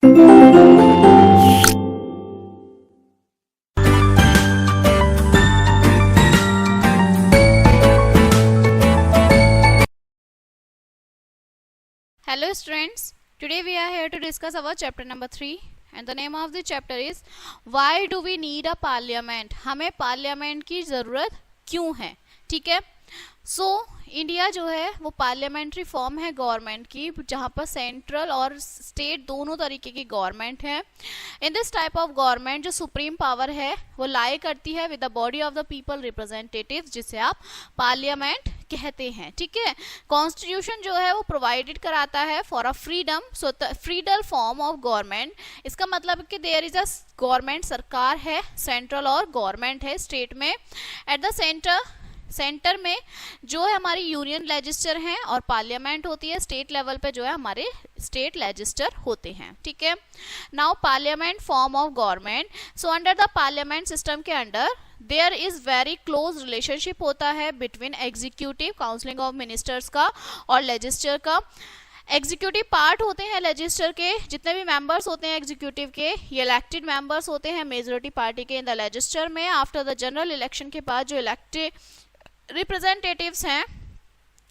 Hello students, today we are here to discuss our chapter number 3 and the name of the chapter is Why do we need a parliament? हमें parliament की ज़रूरत क्यों है? ठीक है, India जो है वो पार्लियामेंट्री फॉर्म है गवर्नमेंट की, जहाँ पर सेंट्रल और स्टेट दोनों तरीके की गवर्नमेंट है। In this type of government जो सुप्रीम पावर है वो लाई करती है with the body of the people representative, जिसे आप पार्लियामेंट कहते हैं। ठीक है, कॉन्स्टिट्यूशन जो है वो प्रोवाइडेड कराता है for a freedom, so freedom form of government. इसका मतलब कि देयर इज अ गवर्नमेंट, सरकार है सेंट्रल और गवर्नमेंट है स्टेट में। एट द सेंटर में जो है हमारी यूनियन लेजिस्लेचर हैं और पार्लियामेंट होती है। स्टेट लेवल पे जो है हमारे स्टेट लेजिस्लेचर होते हैं। ठीक है, now parliament form of government. So under the parliament system के under there is very close relationship होता है between executive counselling of ministers का और लेजिस्लेचर का। एग्जीक्यूटिव पार्ट होते हैं लेजिस्लेचर के, जितने भी मेंबर्स होते हैं एग्जीक्यूटिव के ये इलेक्टेड मेंबर्स होते हैं मेजोरिटी पार्टी के इन द लेजिस्लेचर में। आफ्टर द जनरल इलेक्शन के बाद जो इलेक्टेड रिप्रेजेंटेटिव्स हैं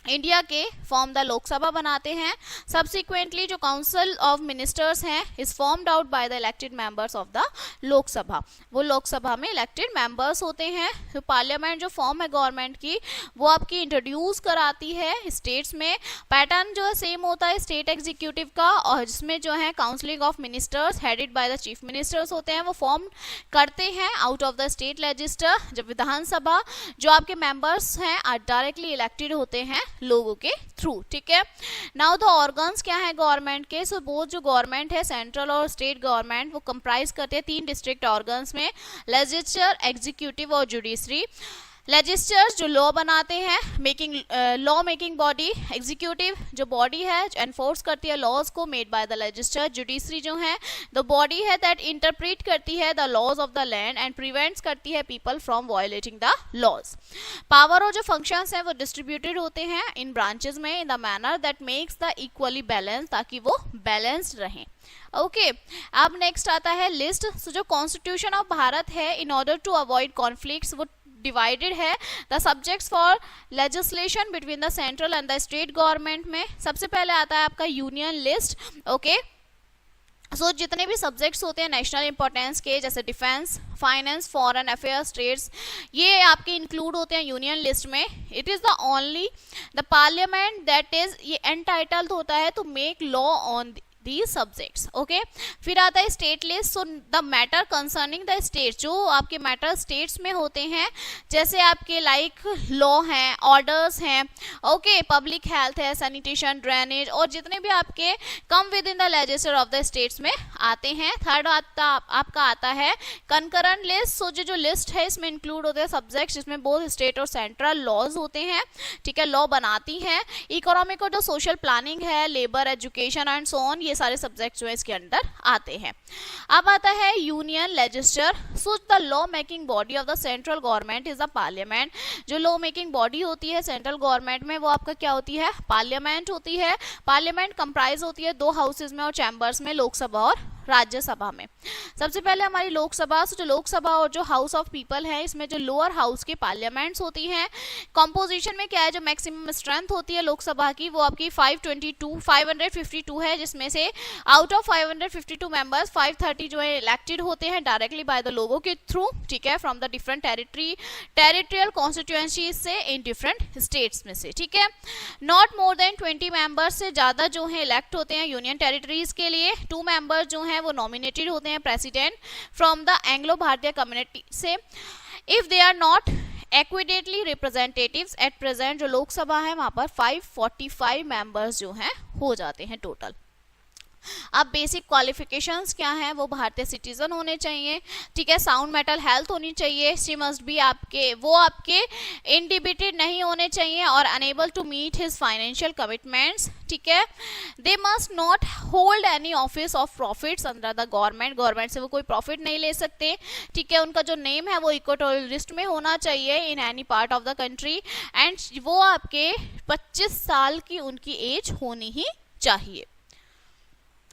इंडिया के फॉर्म द लोकसभा बनाते हैं। सब्सिक्वेंटली जो काउंसिल ऑफ मिनिस्टर्स हैं is formed out by the elected members of the Lok Sabha, वो लोकसभा में इलेक्टेड मेंबर्स होते हैं। तो पार्लियामेंट जो फॉर्म है गवर्नमेंट की वो आपकी इंट्रोड्यूस कराती है स्टेट्स में। पैटर्न जो है सेम होता है स्टेट एग्जीक्यूटिव का, और जिसमें जो है counselling of ministers headed by the chief ministers होते हैं, वो फॉर्म करते हैं out of the state legislature. जब विधानसभा जो आपके मेंबर्स हैं आर डायरेक्टली इलेक्टेड होते हैं लोगों के थ्रू। ठीक है, नाउ द ऑर्गन्स क्या है गवर्नमेंट के। सो बोथ जो गवर्नमेंट है सेंट्रल और स्टेट गवर्नमेंट वो कंप्राइज करते हैं 3 डिस्ट्रिक्ट ऑर्गन्स में, लेजिस्लेचर, एग्जीक्यूटिव और जुडिशरी। लेजिस्लेचर्स जो लॉ बनाते हैं, लॉ मेकिंग बॉडी। एग्जीक्यूटिव जो बॉडी है जो एनफोर्स करती है लॉज को made by the legislature. Judiciary जो है द बॉडी है दैट इंटरप्रेट करती है the laws of the land and prevents करती है people from violating the laws. Power और जो फंक्शंस हैं वो डिस्ट्रीब्यूटेड होते हैं इन ब्रांचेस में in the manner that makes the equally balance, ताकि वो बैलेंस्ड रहें। ओके, अब नेक्स्ट आता है लिस्ट। सो जो कॉन्स्टिट्यूशन ऑफ भारत है in order to avoid conflicts वो डिवाइडेड है the subjects for legislation between the central and the state government में। सबसे पहले आता है आपका यूनियन लिस्ट। ओके, सो जितने भी सब्जेक्ट्स होते हैं नेशनल इंपॉर्टेंस के, जैसे defence, finance, foreign affairs, trades, ये आपके इंक्लूड होते हैं यूनियन लिस्ट में। It is the only the parliament that is ये एंटाइटल्ड होता है to make law on these subjects. Okay, फिर आता है state list. So the matter concerning the state, जो आपके मैटर स्टेट्स में होते हैं, जैसे आपके लाइक लॉ हैं, ऑर्डर्स हैं, ओके, पब्लिक हेल्थ है, सैनिटेशन, ड्रेनेज, और जितने भी आपके come with in the legislature of the states में आते हैं। थर्ड आपका आता है कंकरेंट लिस्ट। सो जो लिस्ट है इसमें इंक्लूड होते हैं सब्जेक्ट्स जिसमें बोथ स्टेट और सेंट्रल लॉज होते हैं। ठीक है, लॉ बनाती हैं। इकोनॉमिक और जो सोशल प्लानिंग है, labour, education and so on, ये सारे सब्जेक्ट जो है इसके अंदर आते हैं। अब आता है union legislature. So the law making body of the central government is the parliament. जो लॉ मेकिंग बॉडी होती है सेंट्रल गवर्नमेंट में वो आपका क्या होती है, पार्लियामेंट होती है। पार्लियामेंट कंप्राइज होती है 2 हाउसेज में और चैम्बर्स में, लोकसभा और राज्यसभा में। सबसे पहले हमारी लोकसभा, जो लोकसभा और जो हाउस ऑफ पीपल है इसमें जो लोअर हाउस की पार्लियामेंट्स होती हैं, कॉम्पोजिशन में क्या है, जो मैक्सिमम स्ट्रेंथ होती है लोकसभा की वो आपकी 552 है, जिसमें से आउट ऑफ 552 मेंबर्स 530 जो है इलेक्टेड होते हैं डायरेक्टली बाय द लोगों के थ्रू। ठीक है, from the different territorial constituency से इन डिफरेंट स्टेट्स में से। ठीक है, नॉट मोर देन 20 मेंबर्स से ज्यादा जो है इलेक्ट होते हैं यूनियन टेरिटरीज के लिए। 2 मेंबर्स जो है वो नॉमिनेटेड होते हैं प्रेसिडेंट फ्रॉम द एंग्लो भारतीय कम्युनिटी से। If they are not adequately representatives at present, जो लोकसभा है वहां पर 545 मेंबर्स जो हैं हो जाते हैं टोटल। अब बेसिक क्वालिफिकेशंस क्या हैं, वो भारतीय सिटीजन होने चाहिए। ठीक है, साउंड मेंटल हेल्थ होनी चाहिए। शी मस्ट बी आपके इनडिबिटेड नहीं होने चाहिए और enable to meet his financial commitments. ठीक है, they must not hold any office of profits under the government से वो कोई प्रॉफिट नहीं ले सकते। ठीक है, उनका जो नेम है वो इक्वेटोरियल लिस्ट में होना चाहिए in any part of the country, and वो आपके 25 साल की उनकी एज होनी ही चाहिए।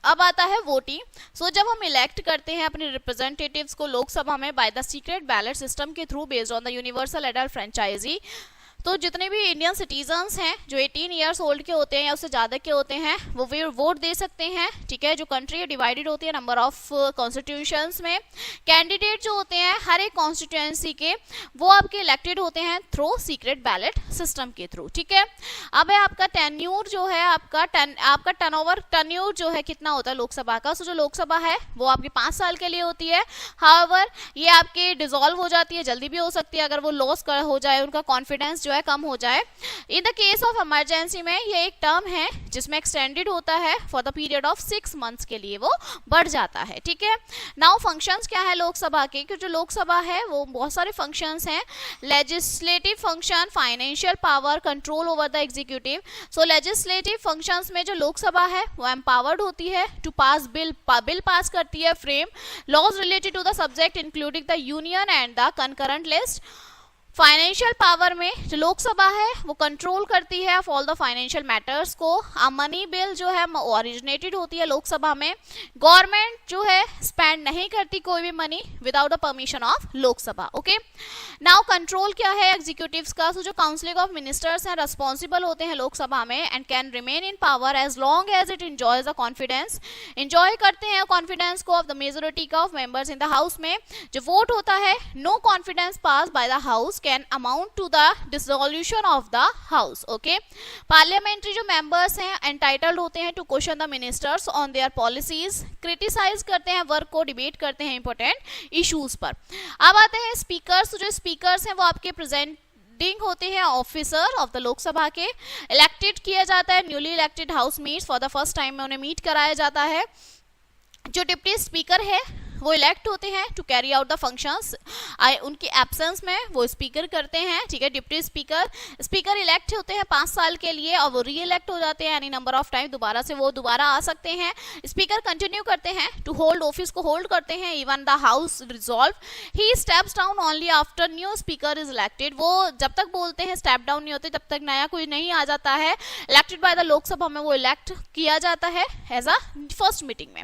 अब आता है वोटिंग। सो जब हम इलेक्ट करते हैं अपने रिप्रेजेंटेटिव्स को लोकसभा में by the secret ballot system के through based on the universal adult franchise, तो जितने भी इंडियन सिटीजन्स हैं जो 18 ईयर्स ओल्ड के होते हैं या उससे ज़्यादा के होते हैं वो वोट दे सकते हैं, ठीक है। जो कंट्री डिवाइडेड होती है नंबर ऑफ कॉन्स्टिट्यूशंस में, कैंडिडेट जो होते हैं हर एक कॉन्स्टिट्यूएंसी के वो आपके इलेक्टेड होते हैं थ्रू सीक्रेट बैलेट सिस्टम के थ्रू, ठीक है। अब है आपका टेन्यूर जो है आपका टर्न्यूर जो है कितना होता है लोकसभा का। सो जो लोकसभा है वो आपकी 5 साल के लिए होती है। हाउएवर ये आपके डिसॉल्व हो जाती है, जल्दी भी हो सकती है अगर वो लॉस हो जाए, उनका कॉन्फिडेंस है कम हो जाए। In the case of emergency में ये एक टर्म है जिसमें एक्सटेंडेड होता है for the period of 6 months के लिए वो बढ़ जाता है, ठीक है। नाउ फंक्शंस क्या है लोकसभा के, क्योंकि जो लोकसभा है वो बहुत सारे फंक्शंस हैं। Legislative function, financial power, control over the executive. So legislative functions में जो लोकसभा है वो एम्पावर्ड होती है टू पास बिल पास करती है, frame laws related to the subject including the union and the concurrent list. Financial power में जो लोकसभा है वो कंट्रोल करती है of all the financial matters को। मनी बिल जो है ओरिजिनेटेड होती है लोकसभा में। गवर्नमेंट जो है स्पेंड नहीं करती कोई भी money without the permission of Lok Sabha, okay. Now control क्या है एग्जीक्यूटिव्स का। सो जो काउंसिल ऑफ मिनिस्टर्स हैं रेस्पॉन्सिबल होते हैं लोकसभा में and can remain in power as long as it enjoys the confidence, enjoy करते हैं कॉन्फिडेंस को ऑफ द मेजोरिटी का of members in the house में। जो वोट होता है no confidence pass by the house can amount to the dissolution of the house, okay। Parliamentary जो members हैं एंटाइटल्ड होते हैं to question the ministers on their policies, criticise करते हैं वर्क को, डिबेट करते हैं इंपॉर्टेंट इश्यूज पर। अब आते हैं स्पीकर्स। जो स्पीकर्स हैं वो आपके प्रेजेंट होते हैं ऑफिसर ऑफ द लोकसभा के, इलेक्टेड किया जाता है newly elected house meets for the first time में उन्हें मीट कराया जाता है। जो डिप्टी स्पीकर है वो इलेक्ट होते हैं to carry out the functions, उनकी एब्सेंस में वो स्पीकर करते हैं, ठीक है। डिप्टी स्पीकर इलेक्ट होते हैं 5 साल के लिए और वो री इलेक्ट हो जाते हैं एनी नंबर ऑफ टाइम, दोबारा से वो दोबारा आ सकते हैं। स्पीकर कंटिन्यू करते हैं टू होल्ड ऑफिस को होल्ड करते हैं even the house resolve. He steps down only after new speaker is elected. वो जब तक बोलते हैं स्टेप डाउन नहीं होते जब तक नया कोई नहीं आ जाता है। इलेक्टेड बाय द लोकसभा में वो इलेक्ट किया जाता है एज अ फर्स्ट मीटिंग में।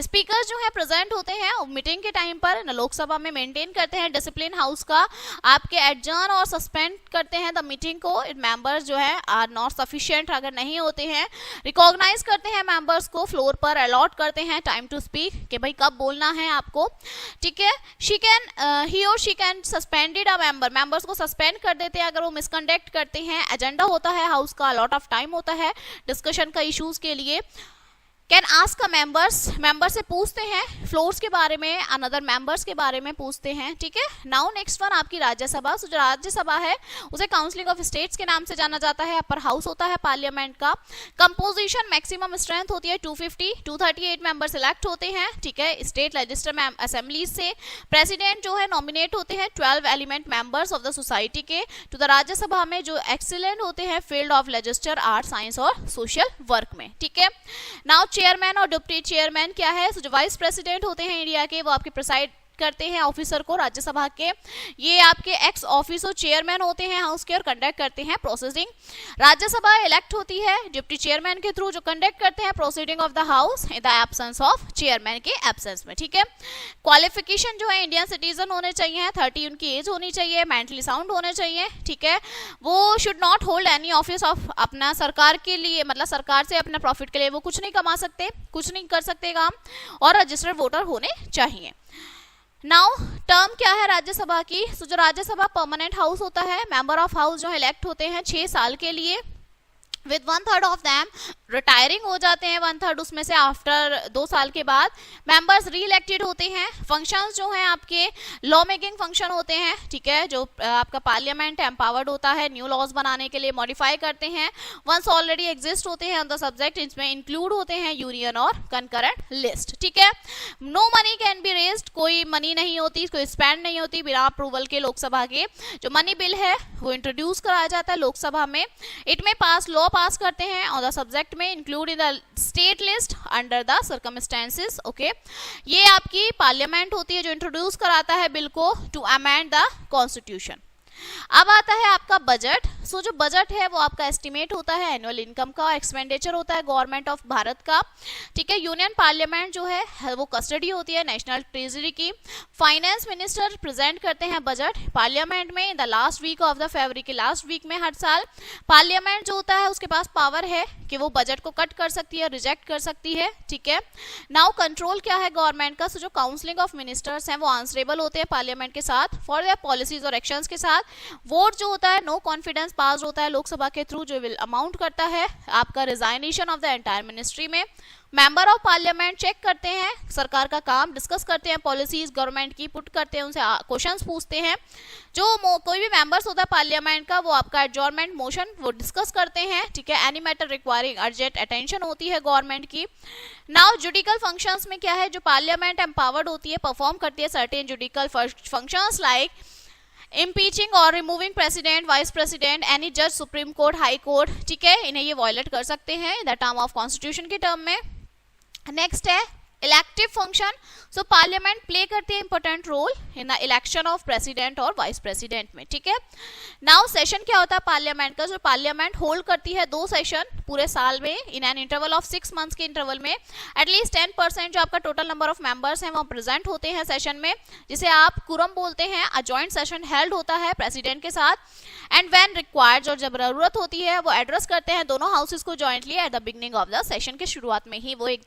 स्पीकर जो है प्रेजेंट होते हैं मीटिंग के टाइम पर लोकसभा में मेंटेन करते हैं डिसिप्लिन हाउस का, आपके एडजर्न और सस्पेंड करते हैं द मीटिंग को। मेंबर्स जो है आर नॉट सफिशिएंट अगर नहीं होते हैं, रिकॉग्नाइज करते हैं मेंबर्स को, फ्लोर पर अलॉट करते हैं टाइम टू स्पीक कि भाई कब बोलना है आपको, ठीक है। ही और she can suspended a members को सस्पेंड कर देते हैं अगर वो मिसकंडक्ट करते हैं। एजेंडा होता है हाउस का, अलॉट ऑफ टाइम होता है डिस्कशन का इश्यूज के लिए। कैन आस्क का मेंबर से पूछते हैं फ्लोर्स के बारे में, अनदर मेंबर्स के बारे में पूछते हैं, ठीक है। नाउ नेक्स्ट वन आपकी राज्यसभा। जो राज्यसभा है उसे काउंसिल ऑफ स्टेट्स के नाम से जाना जाता है, अपर हाउस होता है पार्लियामेंट का। कंपोजिशन मैक्सिमम स्ट्रेंथ होती है 250, 238 मेंबर्स इलेक्ट होते हैं, ठीक है, स्टेट लेजिस्लेटिव असेंबली से। प्रेसिडेंट जो है नॉमिनेट होते हैं 12 element members of the society के टू द राज्यसभा में, जो एक्सीलेंट होते हैं field of legislature, art, science और सोशल वर्क में, ठीक है। नाउ चेयरमैन और डिप्टी चेयरमैन क्या है। जो वाइस प्रेसिडेंट होते हैं इंडिया के वो आपके प्रेसाइड करते हैं ऑफिसर को राज्यसभा के। ये आपके एक्स ऑफिसर चेयरमैन होते हैं हाउस के और कंडक्ट करते हैं प्रोसीडिंग। राज्यसभा इलेक्ट होती है डिप्टी चेयरमैन के थ्रू जो कंडक्ट करते हैं proceeding of the house in the absence of chairman के एब्सेंस में, ठीक है। क्वालिफिकेशन जो है इंडियन सिटीजन होने चाहिए, 30 उनकी एज होनी चाहिए, मेंटली साउंड होने चाहिए, ठीक है। वो should not hold any office of अपना सरकार के लिए, मतलब सरकार से अपना प्रॉफिट के लिए वो कुछ नहीं कमा सकते, कुछ नहीं कर सकते काम, और रजिस्टर्ड वोटर होने चाहिए। नाउ टर्म क्या है राज्यसभा की। सो जो राज्यसभा परमानेंट हाउस होता है, मेंबर ऑफ हाउस जो इलेक्ट होते हैं 6 साल के लिए, विद 1/3 ऑफ दैम रिटायरिंग हो जाते हैं, 1/3 उसमें से आफ्टर 2 साल के बाद। मेंबर्स री इलेक्टेड होते हैं। फंक्शंस जो हैं आपके लॉ मेकिंग फंक्शन होते हैं, ठीक है। जो आपका पार्लियामेंट एम्पावर्ड होता है न्यू लॉज बनाने के लिए, मॉडिफाई करते हैं वंस ऑलरेडी एग्जिस्ट होते हैं ऑन द सब्जेक्ट, इसमें इंक्लूड होते हैं यूनियन और कंकरेंट लिस्ट, ठीक है। No money can be raised, कोई मनी नहीं होती, कोई स्पेंड नहीं होती बिना अप्रूवल के लोकसभा के। जो मनी बिल है वो इंट्रोड्यूस कराया जाता है लोकसभा में। इट में लॉ पास करते हैं ऑन द सब्जेक्ट में, include in the state list under the circumstances, okay. ये आपकी पार्लियामेंट होती है जो इंट्रोड्यूस कराता है बिल को टू अमेंड द कॉन्स्टिट्यूशन। अब आता है आपका बजट। सो जो बजट है वो आपका एस्टिमेट होता है एनुअल इनकम का, एक्सपेंडिचर होता है गवर्नमेंट ऑफ भारत का, ठीक है। यूनियन पार्लियामेंट जो है वो कस्टडी होती है नेशनल ट्रेजरी की। फाइनेंस मिनिस्टर प्रेजेंट करते हैं बजट पार्लियामेंट में in the last week of the फरवरी के लास्ट वीक में हर साल। पार्लियामेंट जो होता है उसके पास पावर है कि वो बजट को कट कर सकती है, रिजेक्ट कर सकती है, ठीक है। नाउ कंट्रोल क्या है गवर्नमेंट का, सो जो काउंसलिंग ऑफ मिनिस्टर्स हैं वो आंसरेबल होते हैं पार्लियामेंट के साथ फॉर देयर पॉलिसीज और एक्शंस के साथ। वोट जो होता है नो कॉन्फिडेंस पास होता है लोकसभा के थ्रू, जो विल अमाउंट करता है आपका resignation of the entire ministry में। मेंबर ऑफ पार्लियामेंट चेक करते हैं सरकार का काम, डिस्कस करते हैं पॉलिसीज गवर्नमेंट की, पुट करते हैं, उनसे क्वेश्चंस पूछते हैं। जो कोई भी मेंबर्स होता है पार्लियामेंट का वो आपका एडजॉर्नमेंट मोशन वो डिस्कस करते हैं, ठीक है। Any matter requiring urgent attention होती है गवर्नमेंट की। नाउ जुडिकल फंक्शंस में क्या है, जो पार्लियामेंट एम्पावर्ड होती है, परफॉर्म करती है certain judicial functions like impeaching और removing president, vice president, any जज, सुप्रीम कोर्ट, हाई कोर्ट, ठीक है, इन्हें ये वॉयलेट कर सकते हैं द टर्म ऑफ कॉन्स्टिट्यूशन के टर्म में। नेक्स्ट है elective function, so parliament play करती है important role in the election of president और वाइस प्रेसिडेंट में, ठीक है। नाउ सेशन क्या होता है पार्लियामेंट का, जो पार्लियामेंट होल्ड करती है 2 सेशन पूरे साल में in an interval of 6 months के इंटरवल में। एटलीस्ट 10% जो आपका टोटल नंबर ऑफ मेंबर्स हैं वो प्रेजेंट होते हैं सेशन में, जिसे आप कुरम बोलते हैं। अ जॉइंट सेशन हेल्ड होता है प्रेसिडेंट के साथ एंड व्हेन रिक्वायर्ड, और जब जरूरत होती है वो एड्रेस करते हैं दोनों हाउसेस को jointly at the beginning of the session के शुरुआत में ही वो एक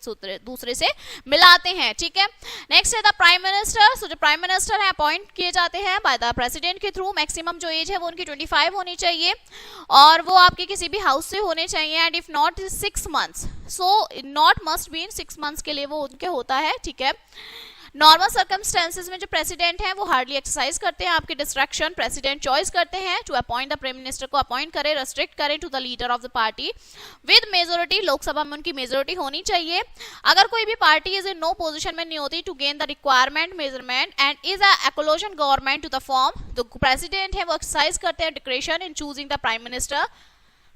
दूसरे से मिलाते हैं, ठीक है। नेक्स्ट है द प्राइम मिनिस्टर, सो जो प्राइम मिनिस्टर है अपॉइंट किए जाते हैं बाय द प्रेसिडेंट के थ्रू। मैक्सिमम जो एज है वो उनकी 25 होनी चाहिए और वो आपके किसी भी हाउस से होने चाहिए and if not 6 months, so not must be in 6 months के लिए वो उनके होता है, ठीक है। नॉर्मल सर्कमस्टेंसेस में जो प्रेसिडेंट हैं वो हार्डली एक्सरसाइज करते हैं आपके डिस्ट्रैक्शन, प्रेसिडेंट चॉइस करते हैं to appoint the prime minister को अपॉइंट करे, रेस्ट्रिक्ट करे to the leader of the party with majority. Lok Sabha में उनकी मेजोरिटी होनी चाहिए। अगर कोई भी party is in no position में नहीं होती to gain the requirement measurement and is a coalition government to the form, तो प्रेसिडेंट है वो एक्सरसाइज करते हैं discretion in choosing the prime minister.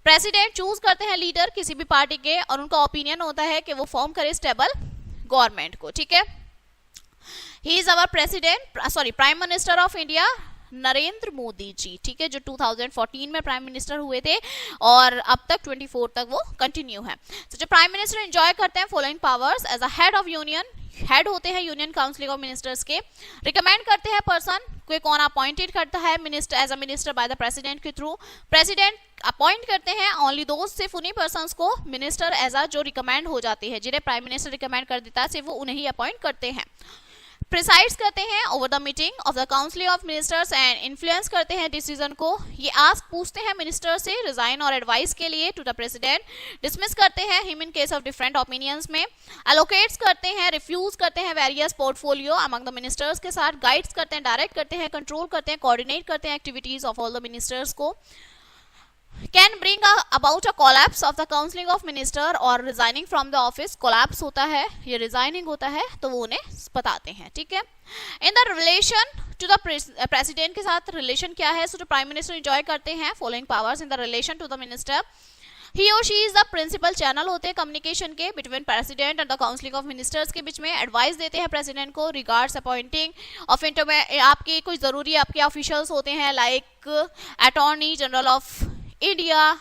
President choose करते हैं लीडर किसी भी पार्टी के और उनका ओपिनियन होता है कि वो फॉर्म करे स्टेबल गवर्नमेंट को, ठीक है। He is our prime minister of India Narendra Modi ji, ठीक है, जो 2014 में प्राइम मिनिस्टर हुए थे और अब तक 24 तक वो कंटिन्यू है। तो जो प्राइम मिनिस्टर एंजॉय करते हैं following powers as a head of union, head होते हैं यूनियन काउंसिल ऑफ मिनिस्टर्स के। रिकमेंड करते हैं पर्सन कोई कौन अपॉइंटेड करता है minister as a minister by the president के थ्रू। प्रेसिडेंट अपॉइंट करते हैं ओनली दोस्त, सिर्फ उन्हीं पर्संस को मिनिस्टर एज अ जो रिकमेंड हो जाते हैं, जिन्हें प्राइम मिनिस्टर रिकमेंड कर देता है सिर्फ वो उन्हें ही अपॉइंट करते हैं। प्रिसाइड्स करते हैं over the meeting of the council of ministers and influence करते हैं डिसीजन को। ये आस्क पूछते हैं मिनिस्टर से रिजाइन और एडवाइस के लिए टू द प्रेसिडेंट। डिसमिस करते हैं him in case of different opinions में। एलोकेट्स करते हैं, रिफ्यूज करते हैं various portfolio among the ministers के साथ। गाइड्स करते हैं, डायरेक्ट करते हैं, कंट्रोल करते हैं, कोऑर्डिनेट करते हैं activities of all the ministers को। Can bring about a collapse of the counselling of minister और resigning from the office. Collapse होता है, ये रिजाइनिंग होता है, तो वो उन्हें बताते हैं, ठीक है। In the relation to the president के साथ रिलेशन क्या है, सो जो प्राइम मिनिस्टर एंजॉय करते हैं following powers in the relation to the minister. He और she is the principal channel होते हैं कम्युनिकेशन के between president and the counselling of ministers के बीच में। एडवाइस देते हैं प्रेसिडेंट को रिगार्ड्स अपॉइंटिंग ऑफ आपके कोई जरूरी आपके ऑफिशियल्स होते हैं like attorney general of India,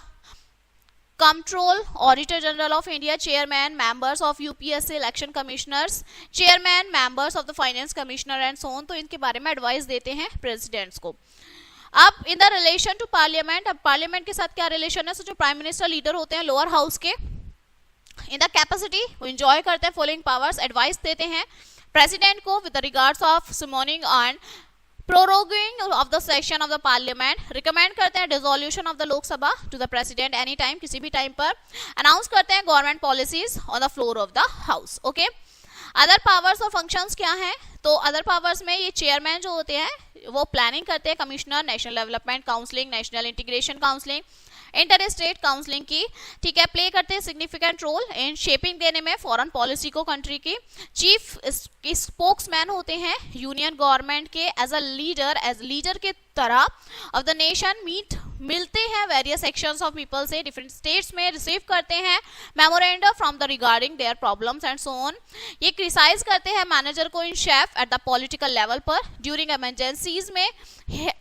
control auditor general of India, chairman, members of UPSC, election commissioners, chairman, members of the finance commissioner and so on. तो इनके बारे में एडवाइस देते हैं प्रेसिडेंट्स को। अब in the relation to parliament, अब parliament के साथ क्या रिलेशन है, सो जो प्राइम मिनिस्टर लीडर होते हैं लोअर हाउस के, इन द कैपेसिटी वो एंजॉय करते हैं फॉलोइंग पावर्स। एडवाइस देते हैं प्रेसिडेंट को with regards of summoning and proroguing of the session of the parliament. Recommend करते हैं dissolution of the Lok Sabha to the president any time, किसी भी टाइम पर। अनाउंस करते हैं government policies on the floor of the house, okay. Other powers और functions क्या हैं, तो अदर पावर्स में ये चेयरमैन जो होते हैं वो प्लानिंग करते हैं, commissioner national development counselling, national integration counselling, inter state counselling की, ठीक है, प्ले करते हैं सिग्निफिकेंट रोल इन शेपिंग देने में फॉरेन पॉलिसी को कंट्री की। चीफ स्पोक्समैन होते हैं यूनियन गवर्नमेंट के एज अ लीडर के तरह ऑफ द नेशन मिलते हैं वेरियस सेक्शंस ऑफ पीपल से, डिफरेंट स्टेट्स में रिसीव करते हैं memorandum from the regarding their problems and so on. ये क्रिटिसाइज करते हैं मैनेजर को in chief at the political level पर। ड्यूरिंग इमरजेंसीज में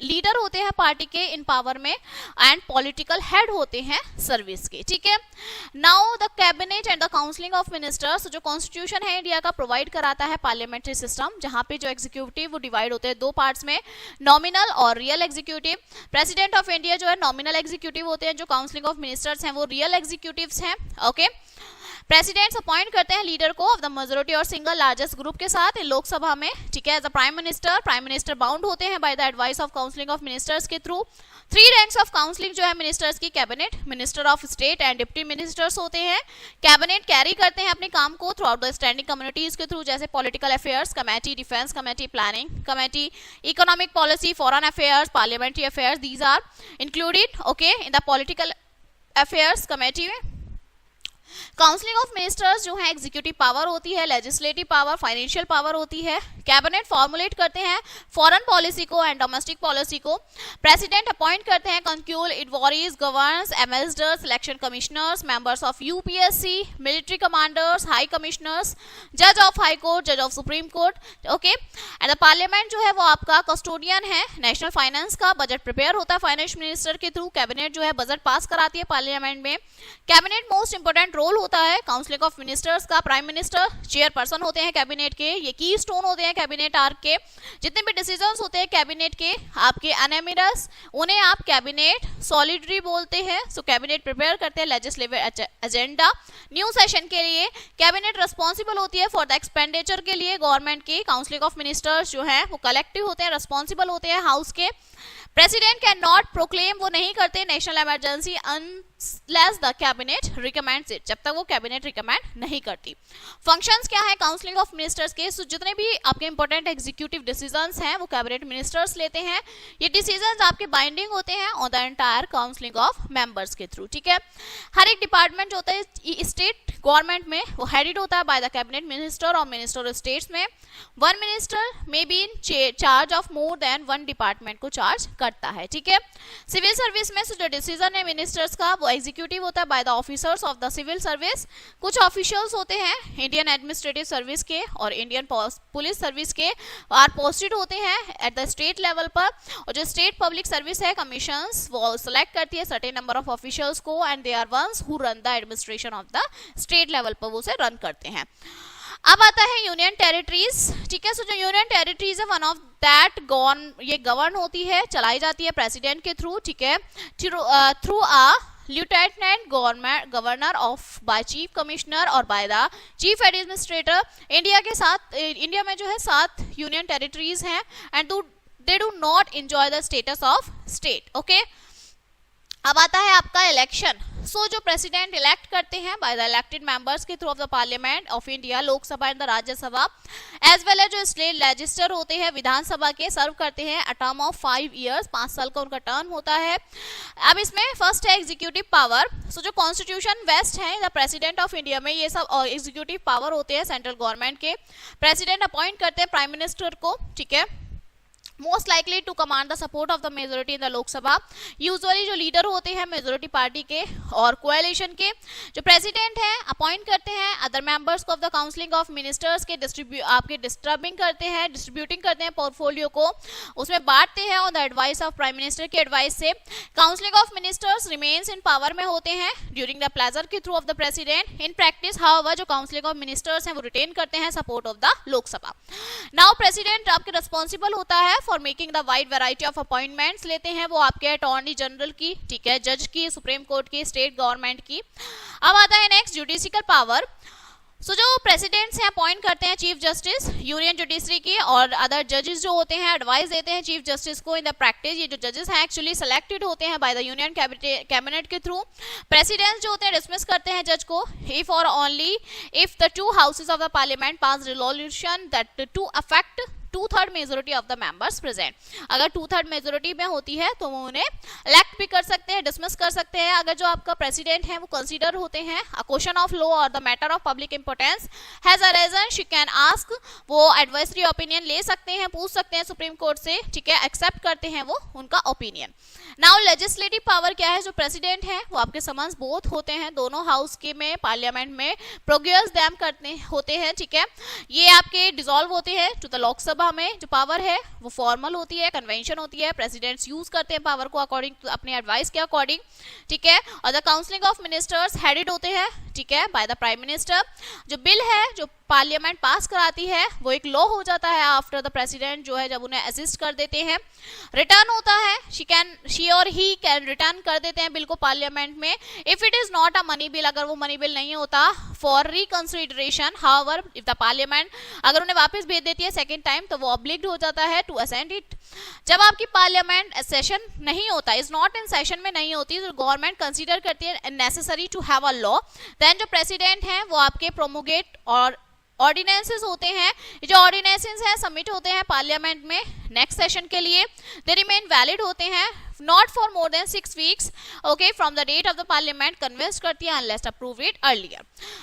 लीडर होते हैं पार्टी के इन पावर में एंड पॉलिटिकल हेड होते हैं सर्विस के, ठीक है। Now the cabinet and the counselling of ministers, जो कॉन्स्टिट्यूशन है इंडिया का प्रोवाइड कराता है पार्लियामेंट्री सिस्टम, जहां पे जो एग्जीक्यूटिव वो डिवाइड होते हैं दो पार्ट्स में, नॉमिनल और real executive. President of India जो है नॉमिनल एग्जीक्यूटिव होते हैं, जो काउंसिलिंग ऑफ मिनिस्टर्स हैं वो रियल एग्जीक्यूटिव्स हैं, ओके। प्रेसिडेंट्स अपॉइंट करते हैं लीडर को ऑफ द मेजॉरिटी और सिंगल लार्जेस्ट ग्रुप के साथ लोकसभा में, ठीक है। As a prime minister bound होते हैं by the advice of council of ministers के थ्रू। 3 रैंक्स ऑफ काउंसिलिंग जो है मिनिस्टर्स की, cabinet, minister of state and deputy ministers होते हैं। कैबिनेट कैरी करते हैं अपने काम को throughout the standing communities के थ्रू, जैसे political affairs committee, defence committee, planning committee, economic policy, foreign affairs, parliamentary affairs, these are included, okay, in the political affairs committee में। काउंसिलिंग ऑफ मिनिस्टर्स जो है एग्जीक्यूटिव पावर होती है, legislative power, financial power होती है। Cabinet formulate करते हैं foreign policy को एंड डोमेस्टिक पॉलिसी को। प्रेसिडेंट अपॉइंट करते हैं कंक्यूल, advise, governors, ambassadors, election commissioners, members of UPSC, military commanders, high commissioners, जज ऑफ हाई कोर्ट, जज of supreme court, okay. And the parliament जो है वो आपका कस्टोडियन है नेशनल फाइनेंस का, बजट प्रिपेयर होता है फाइनेंस मिनिस्टर के थ्रू। कैबिनेट जो है बजट पास कराती है पार्लियामेंट में। कैबिनेट मोस्ट इंपोर्टेंट रोल होता है काउंसिलिंग ऑफ मिनिस्टर्स का। प्राइम मिनिस्टर चेयरपर्सन होते हैं कैबिनेट के, ये की स्टोन होते हैं कैबिनेट आर्क के। जितने भी डिसीजंस होते हैं कैबिनेट के आपके अनएमिडस, उन्हें आप कैबिनेट सॉलिडरी बोलते हैं। सो कैबिनेट प्रिपेयर करते हैं लेजिस्लेटिव एजेंडा न्यू सेशन के लिए। कैबिनेट रिस्पॉन्सिबल होती है फॉर द एक्सपेंडिचर के लिए गवर्नमेंट की। काउंसिलिंग ऑफ मिनिस्टर्स जो है वो कलेक्टिव होते हैं, रिस्पॉन्सिबल होते हैं हाउस के। प्रेसिडेंट कैन नॉट प्रोक्लेम, वो नहीं करते national emergency unless the cabinet recommends it, जब तक वो कैबिनेट रिकमेंड नहीं करती। फंक्शंस क्या है काउंसिलिंग ऑफ मिनिस्टर्स के? सो जितने भी आपके इंपॉर्टेंट एग्जीक्यूटिव डिसीजंस हैं वो कैबिनेट मिनिस्टर्स लेते हैं। ये डिसीजंस आपके बाइंडिंग होते हैं on the entire counselling of members के थ्रू, ठीक है। हर एक डिपार्टमेंट जो होता है स्टेट गवर्नमेंट में वो हेडेड होता है बाय द कैबिनेट मिनिस्टर और मिनिस्टर ऑफ स्टेट्स में। One minister may be in charge of more than one department को चार्ज करता है, ठीक है। सिविल सर्विस में जो डिसीजन है मिनिस्टर्स का वो एग्जीक्यूटिव होता है by the officers of the civil service. कुछ ऑफिशियल्स होते हैं इंडियन एडमिनिस्ट्रेटिव सर्विस के और इंडियन पुलिस सर्विस के, आर पोस्टेड होते हैं एट द स्टेट लेवल पर। और जो स्टेट पब्लिक सर्विस है कमीशंस वो सिलेक्ट करती है सर्टेन नंबर ऑफ ऑफिशियल्स को and they are ones who run the administration of the state level पर, वो उसे रन करते हैं। अब आता है यूनियन टेरिटरीज, ठीक है। सो जो यूनियन टेरिटरीज है वन ऑफ दैट ये गवर्न होती है, चलाई जाती है प्रेसिडेंट के थ्रू, ठीक है, through a lieutenant governor of by chief commissioner और by the chief administrator. India में जो है 7 यूनियन टेरिटरीज हैं and they do not enjoy the status of state, okay. अब आता है आपका इलेक्शन। सो जो प्रेसिडेंट इलेक्ट करते हैं बाय द इलेक्टेड मेंबर्स के through of the parliament of India, Lok Sabha and the Rajya Sabha, as well as जो स्टेट लेजिस्लेचर होते हैं विधानसभा के, सर्व करते हैं अ टर्म ऑफ 5 इयर्स, 5 साल का उनका टर्म होता है। अब इसमें फर्स्ट है एग्जीक्यूटिव पावर। सो जो कॉन्स्टिट्यूशन वेस्ट है द प्रेसिडेंट ऑफ इंडिया में, ये सब एग्जीक्यूटिव पावर होते हैं सेंट्रल गवर्नमेंट के। प्रेसिडेंट अपॉइंट करते हैं प्राइम मिनिस्टर को, ठीक है, most likely to command the support of the majority in the Lok Sabha. Usually जो लीडर होते हैं मेजोरिटी पार्टी के और कोएलिशन के। जो प्रेसिडेंट है अपॉइंट करते हैं अदर मेंबर्स को of the counselling of ministers के, डिस्ट्रीब्यूटिंग करते हैं पोर्टफोलियो को, उसमें बांटते हैं on the advice of prime minister के एडवाइस से। Counselling of ministers remains in power में होते हैं ड्यूरिंग द प्लेजर के through of the president. In practice however जो काउंसिलिंग ऑफ मिनिस्टर्स हैं वो रिटेन करते हैं support of the Lok Sabha. Now president आपके रिस्पॉन्सिबल होता है for making the wide variety of appointments, लेते हैं वो आपके अटॉर्नी जनरल की, ठीक है, जज की, सुप्रीम कोर्ट की, स्टेट गवर्नमेंट की। अब आता है नेक्स्ट जुडिशियल पावर। सो जो प्रेसिडेंट्स हैं अपॉइंट करते हैं चीफ जस्टिस यूनियन जुडिशरी की और अदर जजेस जो होते हैं एडवाइस देते हैं चीफ जस्टिस को। इन द प्रैक्टिस ये जो जजेस हैं एक्चुअली सिलेक्टेड होते हैं बाय द यूनियन कैबिनेट के थ्रू। प्रेसिडेंट्स जो होते हैं डिसमिस करते हैं जज को इफ और only if the 2 houses of the parliament pass resolution that to affect 2/3 majority of the members present. अगर 2/3 मेजोरिटी में होती है तो वो उन्हें इलेक्ट भी कर सकते हैं, डिसमिस कर सकते हैं। अगर जो आपका प्रेसिडेंट है वो कंसीडर होते हैं अ क्वेश्चन ऑफ लॉ और the matter of public importance has arisen, she can ask, वो एडवाइजरी ओपिनियन ले सकते हैं, पूछ सकते हैं सुप्रीम कोर्ट से, ठीक है, एक्सेप्ट करते हैं वो उनका ओपिनियन। नाउ लेजिस्लेटिव पावर क्या है, जो प्रेसिडेंट है वो आपके समन्स बोथ होते हैं, दोनों हाउस के में पार्लियामेंट में प्रोग्रेस दैम करते होते हैं, ठीक है। ये आपके डिसॉल्व होते हैं टू द लोकसभा में। जो पावर है वो फॉर्मल होती है, कन्वेंशन होती है, प्रेसिडेंट्स यूज करते हैं पावर को अकॉर्डिंग टू अपने एडवाइस के अकॉर्डिंग, ठीक है। और the counselling of ministers headed होते हैं, ठीक है, बाय द प्राइम मिनिस्टर। जो बिल है जो पार्लियामेंट पास कराती है वो एक लॉ हो जाता है आफ्टर द प्रेसिडेंट जो है जब उन्हें असिस्ट कर देते हैं। रिटर्न होता है, शी और ही कैन रिटर्न कर देते हैं बिल को पार्लियामेंट में। If it is not a money bill, अगर वो मनी बिल नहीं होता, for reconsideration, however if the parliament अगर उन्हें वापस भेज देती है सेकेंड टाइम तो वो ऑब्लिग्ड हो जाता है टू असेंट इट। जब आपकी पार्लियामेंट सेशन नहीं होता, इज नॉट इन सेशन में नहीं होती, तो गवर्नमेंट कंसीडर करती है necessary to have a law, then जो प्रेसिडेंट है वो आपके प्रोमोगेट और ऑर्डिनेंसेस होते हैं। जो ऑर्डिनेंसेस हैं सबमिट होते हैं पार्लियामेंट में नेक्स्ट सेशन के लिए, दे रिमेन वैलिड होते हैं not for more than 6 weeks, okay, from the date of the parliament convenes करती है unless approve it earlier.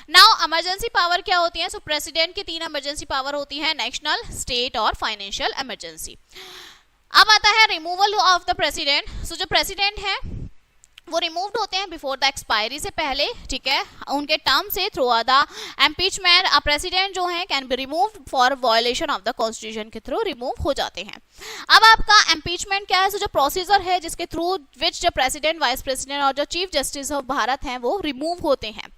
Now emergency power क्या होती है, सो प्रेसिडेंट की 3 इमरजेंसी पावर होती है, नेशनल, स्टेट और फाइनेंशियल इमरजेंसी। अब आता है रिमूवल ऑफ द प्रेसिडेंट। सो जो प्रेसिडेंट है वो रिमूव्ड होते हैं बिफोर द एक्सपायरी से पहले, ठीक है, उनके टर्म से थ्रू द एम्पीचमेंट। अ प्रेसिडेंट जो है can be removed for violation of the constitution के थ्रू रिमूव हो जाते हैं। अब आपका एम्पीचमेंट क्या है, सो जो प्रोसीजर है जिसके थ्रू विच जो प्रेसिडेंट, वाइस प्रेसिडेंट और जो चीफ जस्टिस ऑफ भारत हैं वो रिमूव होते हैं।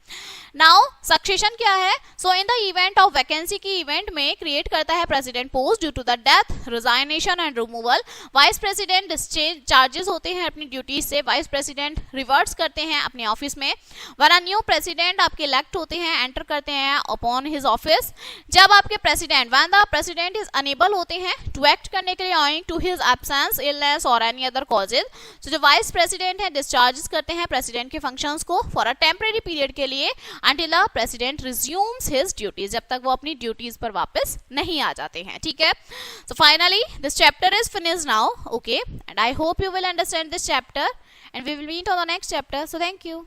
नाउ सक्सेशन क्या है, so in the event of vacancy की इवेंट में क्रिएट करता है president post due to the death, resignation and removal. Vice president discharges होते हैं अपनी ड्यूटीज से, वाइस प्रेसिडेंट रिवर्ट्स करते हैं अपने ऑफिस में। वन न्यू प्रेसिडेंट आपके इलेक्ट होते हैं, एंटर करते हैं अपॉन हिज ऑफिस। जब आपके president when the president is unable होते हैं टू एक्ट करने के लिए owing to his absence, illness और एनी अदर कॉजेज, तो जो वाइस प्रेसिडेंट है डिस्चार्जेस करते हैं प्रेसिडेंट के फंक्शंस को फॉर अ टेम्परेरी पीरियड के लिए until the president resumes his duties, जब तक वो अपनी ड्यूटीज पर वापस नहीं आ जाते हैं, ठीक है। So finally this chapter is finished now, okay, and I hope you will understand this chapter and we will meet on the next chapter, so thank you.